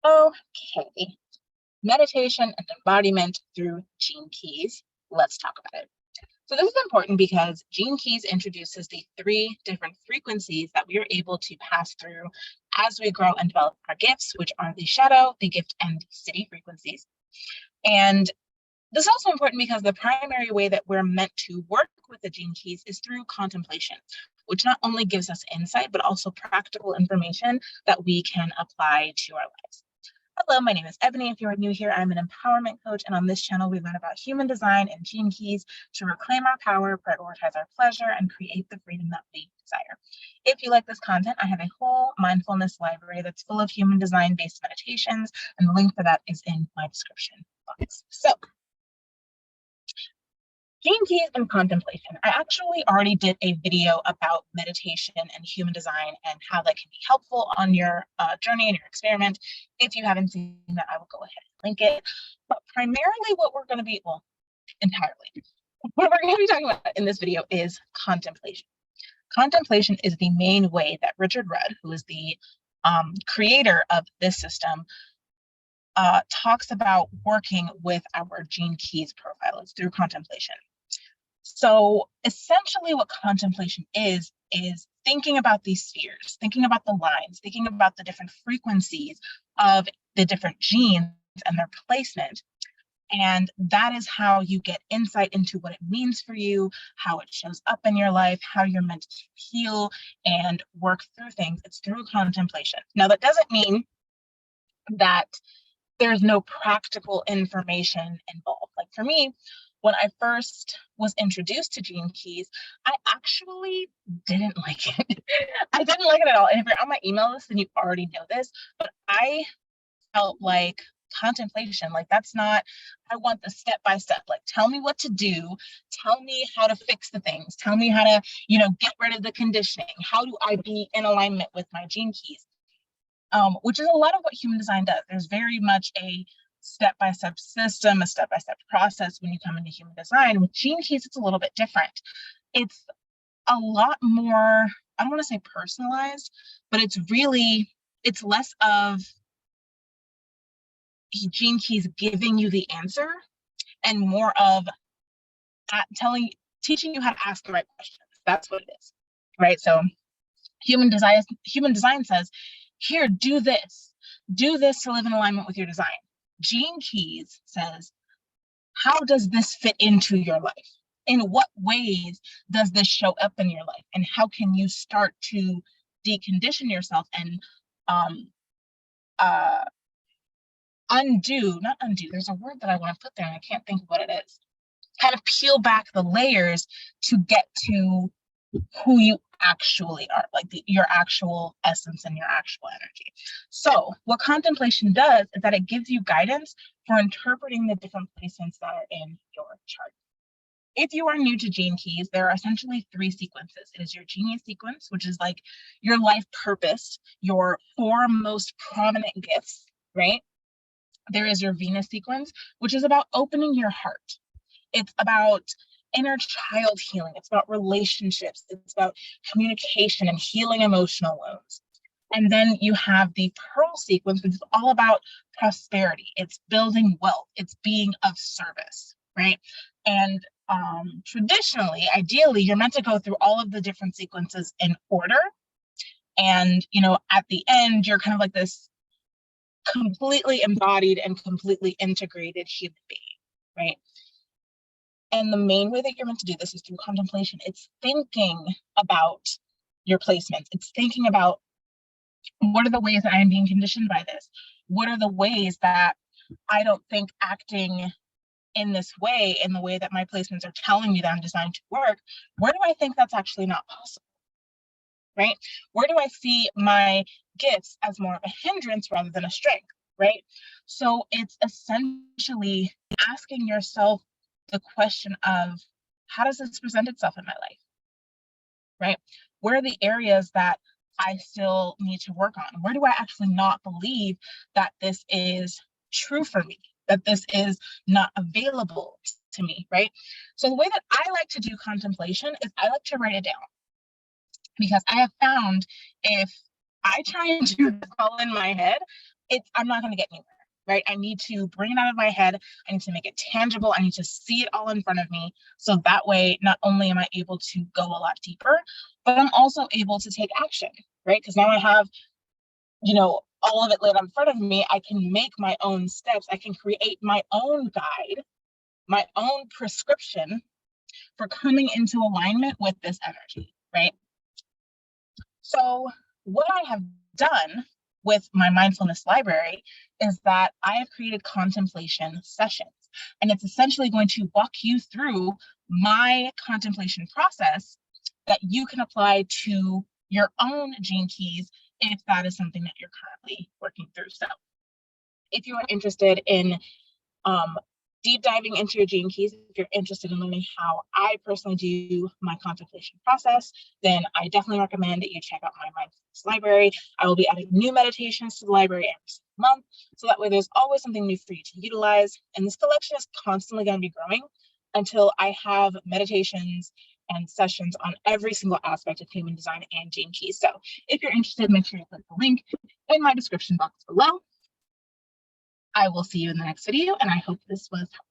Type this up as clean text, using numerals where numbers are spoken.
Okay, meditation and embodiment through gene keys. Let's talk about it. So this is important because gene keys introduces the 3 different frequencies that we are able to pass through as we grow and develop our gifts, which are the shadow, the gift, and the city frequencies. And this is also important because the primary way that we're meant to work with the gene keys is through contemplation, which not only gives us insight, but also practical information that we can apply to our lives. Hello, my name is Ebony. If you are new here, I'm an empowerment coach, and on this channel, we learn about human design and gene keys to reclaim our power, prioritize our pleasure, and create the freedom that we desire. If you like this content, I have a whole mindfulness library that's full of human design-based meditations, and the link for that is in my description box. So, gene keys and contemplation. I actually already did a video about meditation and human design and how that can be helpful on your journey and your experiment. If you haven't seen that, I will go ahead and link it. But primarily what we're going to be, entirely, what we're going to be talking about in this video is contemplation. Contemplation is the main way that Richard Rudd, who is the creator of this system, talks about working with our gene keys profile. It's through contemplation. So essentially what contemplation is thinking about these spheres, thinking about the lines, thinking about the different frequencies of the different genes and their placement. And that is how you get insight into what it means for you, how it shows up in your life, how you're meant to heal and work through things. It's through contemplation. Now, that doesn't mean that there's no practical information involved. Like for me, when I first was introduced to gene keys, I actually didn't like it. I didn't like it at all. And if you're on my email list, then you already know this, but I felt like contemplation, like that's not, I want the step-by-step, like tell me what to do, tell me how to fix the things, tell me how to, get rid of the conditioning. How do I be in alignment with my gene keys? Which is a lot of what human design does. There's very much a step-by-step system, a step-by-step process when you come into human design. With gene keys, it's a little bit different. It's a lot more, I don't want to say personalized, but it's less of gene keys giving you the answer and more of teaching you how to ask the right questions. That's what it is, right? So human design says, here, do this to live in alignment with your design. Gene keys says, how does this fit into your life? In what ways does this show up in your life? And how can you start to decondition yourself and not undo, there's a word that I want to put there and I can't think of what it is. Kind of peel back the layers to get to who you actually are, like your actual essence and your actual energy. So what contemplation does is that it gives you guidance for interpreting the different placements that are in your chart. If you are new to gene keys, there are essentially 3 sequences. It is your genius sequence, which is like your life purpose, your 4 most prominent gifts, right? There is your Venus sequence, which is about opening your heart. It's about inner child healing. It's about relationships. It's about communication and healing emotional wounds. And then you have the Pearl sequence, which is all about prosperity. It's building wealth. It's being of service, right? And traditionally, ideally, you're meant to go through all of the different sequences in order. And, at the end, you're kind of like this completely embodied and completely integrated human being, right? And the main way that you're meant to do this is through contemplation. It's thinking about your placements. It's thinking about, what are the ways that I am being conditioned by this? What are the ways that I don't think acting in this way, in the way that my placements are telling me that I'm designed to work, where do I think that's actually not possible, right? Where do I see my gifts as more of a hindrance rather than a strength, right? So it's essentially asking yourself the question of, how does this present itself in my life, right? Where are the areas that I still need to work on? Where do I actually not believe that this is true for me, that this is not available to me, right? So the way that I like to do contemplation is I like to write it down, because I have found if I try and do this all in my head, I'm not going to get anywhere, right? I need to bring it out of my head. I need to make it tangible. I need to see it all in front of me. So that way, not only am I able to go a lot deeper, but I'm also able to take action, right? Because now I have, all of it laid in front of me. I can make my own steps. I can create my own guide, my own prescription for coming into alignment with this energy, right? So what I have done with my mindfulness library is that I have created contemplation sessions. And it's essentially going to walk you through my contemplation process that you can apply to your own gene keys if that is something that you're currently working through. So if you are interested in deep diving into your gene keys, if you're interested in learning how I personally do my contemplation process, then I definitely recommend that you check out my mindfulness library. I will be adding new meditations to the library every single month, so that way there's always something new for you to utilize. And this collection is constantly going to be growing until I have meditations and sessions on every single aspect of human design and gene keys. So if you're interested, make sure you click the link in my description box below. I will see you in the next video, and I hope this was helpful.